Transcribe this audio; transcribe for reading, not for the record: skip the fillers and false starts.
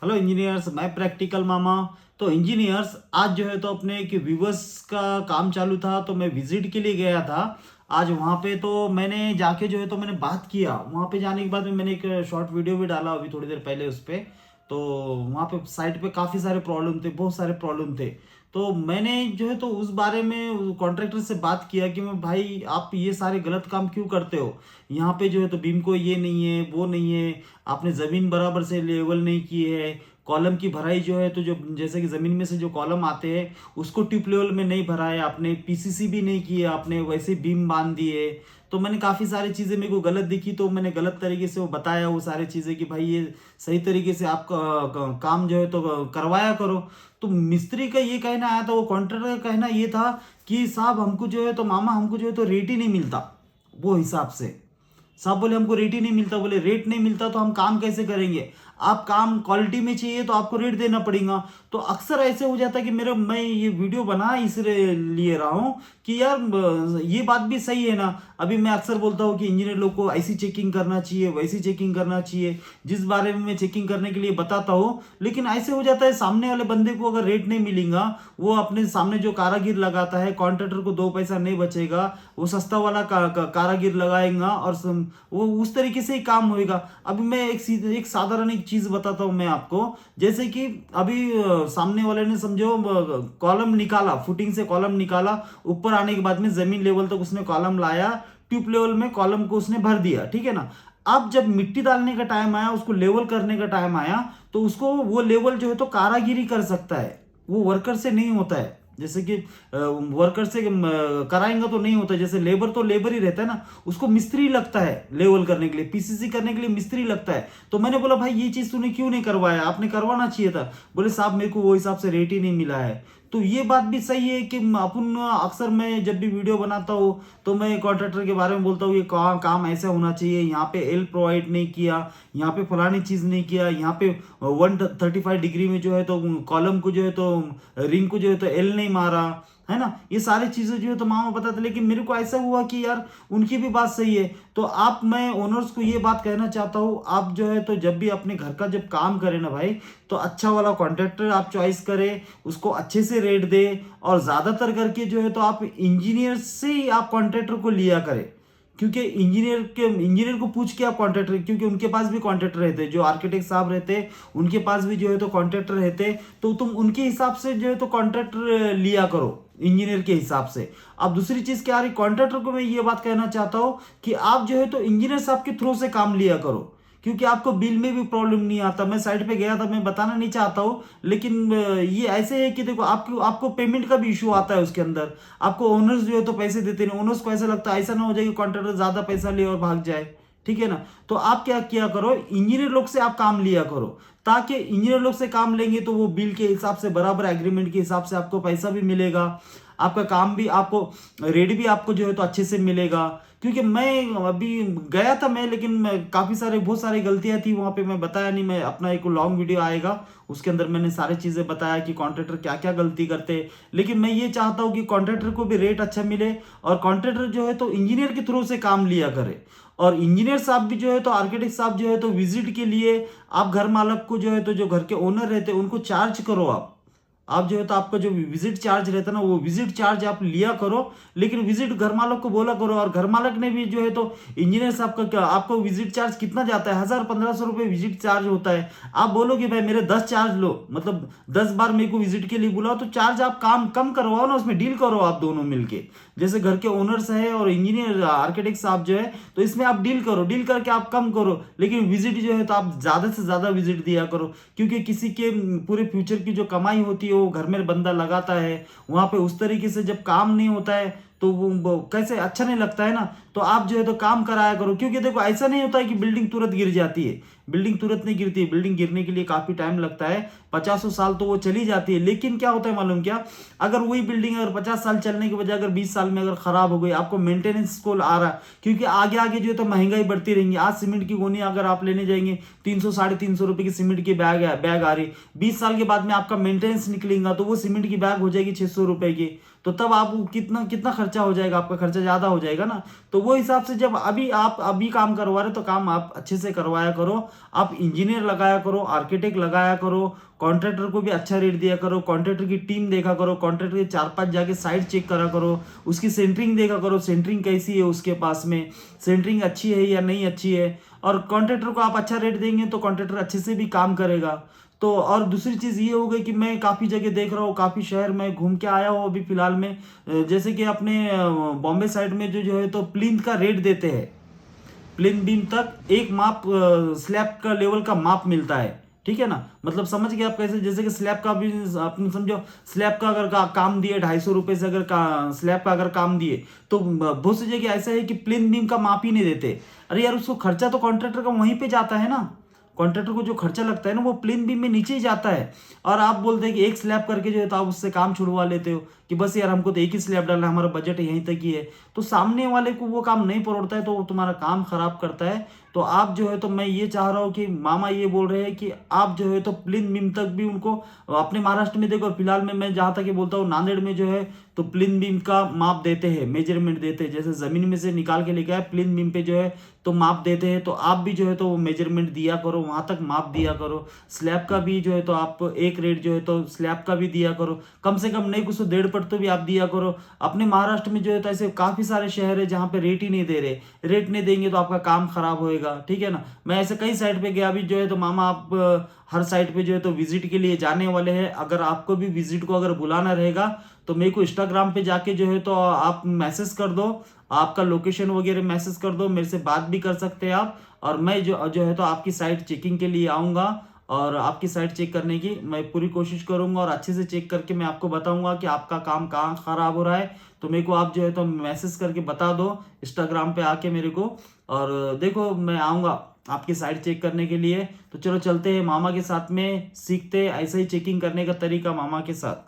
Hello engineers, मैं practical मामा। तो engineers, आज जो है तो अपने एक व्यूवर्स का काम चालू था, तो मैं विजिट के लिए गया था। आज वहाँ पे तो मैंने जाके जो है तो मैंने बात किया। वहाँ पे जाने के बाद में मैंने एक शॉर्ट वीडियो भी डाला अभी थोड़ी देर पहले उस पे। तो वहाँ पे साइट पे काफ़ी सारे प्रॉब्लम थे, बहुत सारे प्रॉब्लम थे। तो मैंने जो है तो उस बारे में कॉन्ट्रैक्टर से बात किया कि मैं भाई आप ये सारे गलत काम क्यों करते हो। यहाँ पे जो है तो बीम को ये नहीं है, वो नहीं है, आपने ज़मीन बराबर से लेवल नहीं की है। कॉलम की भराई जो है तो जो जैसे कि ज़मीन में से जो कॉलम आते हैं उसको टिप लेवल में नहीं भरा है आपने, पीसीसी भी नहीं की है आपने, वैसे बीम बांध दिए। तो मैंने काफ़ी सारी चीज़ें मेरे को गलत दिखी, तो मैंने गलत तरीके से वो बताया वो सारी चीज़ें कि भाई ये सही तरीके से आप काम जो है तो करवाया करो। तो मिस्त्री का ये कहना आया था, वो कॉन्ट्रैक्टर का कहना ये था कि साहब हमको जो है तो मामा हमको जो है तो रेट ही नहीं मिलता वो हिसाब से। साहब बोले हमको रेट ही नहीं मिलता। बोले रेट नहीं मिलता तो हम काम कैसे करेंगे। आप काम क्वालिटी में चाहिए तो आपको रेट देना पड़ेगा। तो अक्सर ऐसे हो जाता है कि मेरा मैं ये वीडियो बना इसलिए रहा हूँ कि यार ये बात भी सही है ना। अभी मैं अक्सर बोलता हूँ कि इंजीनियर लोग को ऐसी चेकिंग करना चाहिए, वैसी चेकिंग करना चाहिए, जिस बारे में मैं चेकिंग करने के लिए बताता हूँ। लेकिन ऐसे हो जाता है सामने वाले बंदे को अगर रेट नहीं मिलेगा, वो अपने सामने जो कारागिर लगाता है, कॉन्ट्रैक्टर को दो पैसा नहीं बचेगा, वो सस्ता वाला कारागिर लगाएगा और वो उस तरीके से ही काम होएगा। अभी मैं एक साधारण एक चीज बताता हूँ मैं आपको। जैसे कि अभी सामने वाले ने समझो कॉलम निकाला, फुटिंग से कॉलम निकाला, ऊपर आने के बाद में जमीन लेवल तक उसने कॉलम लाया, ट्यूब लेवल में कॉलम को उसने भर दिया, ठीक है ना। अब जब मिट्टी डालने का टाइम आया, उसको लेवल करने का टाइम आया, तो उसको वो लेवल जो है तो कारागिरी कर सकता है, वो वर्कर से नहीं होता है। जैसे कि वर्कर से कराएंगे तो नहीं होता। जैसे लेबर तो लेबर ही रहता है ना, उसको मिस्त्री लगता है लेवल करने के लिए, पीसीसी करने के लिए मिस्त्री लगता है। तो मैंने बोला भाई ये चीज तूने क्यों नहीं करवाया, आपने करवाना चाहिए था। बोले साहब मेरे को वो हिसाब से रेट ही नहीं मिला है। तो ये बात भी सही है कि अपन अक्सर मैं जब भी वीडियो बनाता हूँ तो मैं कॉन्ट्रैक्टर के बारे में बोलता हूँ ये काम ऐसा होना चाहिए, यहाँ पे एल प्रोवाइड नहीं किया, यहाँ पे फलानी चीज नहीं किया, यहाँ पे 135 डिग्री में जो है तो कॉलम को जो है तो रिंग को जो है तो एल नहीं मारा, है ना। ये सारी चीजें जो है तो मामा बताते। लेकिन मेरे को ऐसा हुआ कि यार उनकी भी बात सही है। तो आप, मैं ओनर्स को ये बात कहना चाहता हूँ, आप जो है तो जब भी अपने घर का जब काम करें ना भाई, तो अच्छा वाला कॉन्ट्रैक्टर आप चॉइस करें, उसको अच्छे से रेट दे। और ज्यादातर करके जो है तो आप इंजीनियर से ही आप कॉन्ट्रैक्टर को लिया करें, क्योंकि इंजीनियर को पूछ के आप कॉन्ट्रैक्टर, क्योंकि उनके पास भी कॉन्ट्रैक्टर रहते हैं, जो आर्किटेक्ट साहब रहते हैं उनके पास भी जो है तो कॉन्ट्रैक्टर रहते हैं। तो तुम उनके हिसाब से जो है तो कॉन्ट्रैक्टर लिया करो इंजीनियर के हिसाब से। अब दूसरी चीज क्या आ रही, कॉन्ट्रैक्टर को मैं ये बात कहना चाहता हूं कि आप जो है तो इंजीनियर साहब के थ्रू से काम लिया करो, क्योंकि आपको बिल में भी प्रॉब्लम नहीं आता। मैं साइट पे गया था, मैं बताना नहीं चाहता हूँ, लेकिन ये ऐसे है कि देखो आपको आपको पेमेंट का भी इशू आता है उसके अंदर। आपको ओनर्स जो है तो पैसे देते नहीं, ओनर्स को ऐसा लगता है ऐसा ना हो जाए कि कॉन्ट्रैक्टर ज्यादा पैसा ले और भाग जाए, ठीक है ना। तो आप क्या किया करो, इंजीनियर लोग से आप काम लिया करो, ताकि इंजीनियर लोग से काम लेंगे तो वो बिल के हिसाब से बराबर एग्रीमेंट के हिसाब से आपको पैसा भी मिलेगा, आपका काम भी आपको रेट भी आपको जो है तो अच्छे से मिलेगा। क्योंकि मैं अभी गया था मैं, लेकिन मैं काफी सारे बहुत सारी गलतियां थी वहां पे, मैं बताया नहीं। मैं अपना एक लॉन्ग वीडियो आएगा उसके अंदर मैंने सारी चीजें बताया कि कॉन्ट्रैक्टर क्या क्या गलती करते हैं। लेकिन मैं ये चाहता हूँ कि कॉन्ट्रैक्टर को भी रेट अच्छा मिले, और कॉन्ट्रैक्टर जो है तो इंजीनियर के थ्रू से काम लिया करे। और इंजीनियर साहब भी जो है तो आर्किटेक्ट साहब जो है तो विजिट के लिए आप घर मालक को जो है तो जो घर के ओनर रहते हैं उनको चार्ज करो। आप जो है तो आपका जो विजिट चार्ज रहता है ना, वो विजिट चार्ज आप लिया करो। लेकिन विजिट घर मालक को बोला करो, और घर मालक ने भी जो है तो इंजीनियर साहब का क्या, आपको विजिट चार्ज कितना जाता है, 1000-1500 रुपये विजिट चार्ज होता है। आप बोलोगे भाई मेरे 10 चार्ज लो, मतलब 10 बार मेरे को विजिट के लिए बुलाओ, तो चार्ज आप काम कम करवाओ ना, उसमें डील करो आप दोनों मिलके। जैसे घर के ओनर्स है और इंजीनियर आर्किटेक्ट साहब जो है, तो इसमें आप डील करो, डील करके आप कम करो। लेकिन विजिट जो है तो आप ज्यादा से ज्यादा विजिट दिया करो, क्योंकि किसी के पूरे फ्यूचर की जो कमाई होती है वो घर में बंदा लगाता है, वहां पे उस तरीके से जब काम नहीं होता है तो वो कैसे अच्छा नहीं लगता है ना। तो आप जो है तो काम कराया करो, क्योंकि देखो ऐसा नहीं होता है कि बिल्डिंग तुरंत गिर जाती है, बिल्डिंग तुरंत नहीं गिरती है, बिल्डिंग गिरने के लिए काफी टाइम लगता है, 50 साल तो वो चली जाती है। लेकिन क्या होता है मालूम क्या, अगर वही बिल्डिंग अगर 50 साल चलने के बजाय अगर 20 साल में अगर खराब हो गई, आपको मेंटेनेंस को आ रहा है, क्योंकि आगे आगे जो है तो महंगाई बढ़ती रहेंगी। आज सीमेंट की गोनी अगर आप लेने जाएंगे 300-350 रुपए की सीमेंट की बैग आ रही, 20 साल के बाद में आपका मेंटेनेंस निकलेगा तो वो सीमेंट की बैग हो जाएगी 600 रुपए की। तो तब आप कितना कितना खर्चा हो जाएगा, आपका खर्चा ज़्यादा हो जाएगा ना। तो वो हिसाब से जब आप अभी काम करवा रहे तो काम आप अच्छे से करवाया करो। आप इंजीनियर लगाया करो, आर्किटेक्ट लगाया करो, कॉन्ट्रैक्टर को भी अच्छा रेट दिया करो, कॉन्ट्रैक्टर की टीम देखा करो, कॉन्ट्रैक्टर के 4-5 जाके साइट चेक करा करो, उसकी सेंटरिंग देखा करो, सेंटरिंग कैसी है उसके पास में, सेंटरिंग अच्छी है या नहीं अच्छी है। और कॉन्ट्रैक्टर को आप अच्छा रेट देंगे तो कॉन्ट्रैक्टर अच्छे से भी काम करेगा। तो और दूसरी चीज़ ये हो गई कि मैं काफ़ी जगह देख रहा हूँ, काफ़ी शहर में घूम के आया हूँ अभी फिलहाल में। जैसे कि अपने बॉम्बे साइड में जो है तो प्लिंथ का रेट देते हैं, प्लिंथ बीम तक एक माप, स्लैब का लेवल का माप मिलता है, ठीक है ना। मतलब समझ गए आप कैसे, जैसे कि स्लैब का भी आपने समझो, स्लैब का अगर काम दिए 250 रुपये से, अगर स्लैब का अगर काम दिए तो बहुत सी जगह ऐसा है कि प्लिंथ बीम का माप ही नहीं देते। अरे यार, उसको खर्चा तो कॉन्ट्रैक्टर का वहीं पे जाता है ना, कॉन्ट्रैक्टर को जो खर्चा लगता है ना वो प्लेन बीम में नीचे ही जाता है। और आप बोलते हैं कि एक स्लैब करके जो है तो आप उससे काम छुड़वा लेते हो कि बस यार हमको तो एक ही स्लैब डालना है, हमारा बजट यहीं तक ही है। तो सामने वाले को वो काम नहीं पड़ता है तो वो तुम्हारा काम खराब करता है। तो आप जो है तो मैं ये चाह रहा हूँ कि मामा ये बोल रहे हैं कि आप जो है तो प्लिन बीम तक भी उनको अपने महाराष्ट्र में देखो, फिलहाल में मैं जहाँ तक ये बोलता हूँ नांदेड़ में जो है तो प्लिन बीम का माप देते हैं, मेजरमेंट देते हैं। जैसे जमीन में से निकाल के लेके आए प्लिन बीम पे जो है तो माप देते हैं, तो आप भी जो है तो वो मेजरमेंट दिया करो, वहां तक माप दिया करो। स्लैब का भी जो है तो आप एक रेट जो है तो स्लैब का भी दिया करो, कम से कम नहीं कुछ तो 1.5 तो भी आप दिया करो। अपने महाराष्ट्र में जो है तो ऐसे काफी सारे शहर है जहाँ पे रेट ही नहीं दे रहे, रेट नहीं देंगे तो आपका काम खराब होएगा, ठीक है ना। मैं ऐसे कई साइट पे गया अभी जो है तो मामा, आप हर साइट पे जो है तो विजिट के लिए जाने वाले हैं। अगर आपको भी विजिट को अगर बुलाना रहेगा तो मेरे को इंस्टाग्राम पे जाके जो है तो आप मैसेज कर दो, आपका लोकेशन वगैरह मैसेज कर दो, मेरे से बात भी कर सकते हैं आप। और मैं जो जो है तो आपकी साइट चेकिंग के लिए आऊँगा और आपकी साइट चेक करने की मैं पूरी कोशिश करूंगा और अच्छे से चेक करके मैं आपको बताऊंगा कि आपका काम कहाँ खराब हो रहा है। तो मेरे को आप जो है तो मैसेज करके बता दो इंस्टाग्राम पे आके मेरे को। और देखो मैं आऊँगा आपकी साइट चेक करने के लिए। तो चलो चलते हैं मामा के साथ में, सीखते हैं ऐसे ही चेकिंग करने का तरीका मामा के साथ।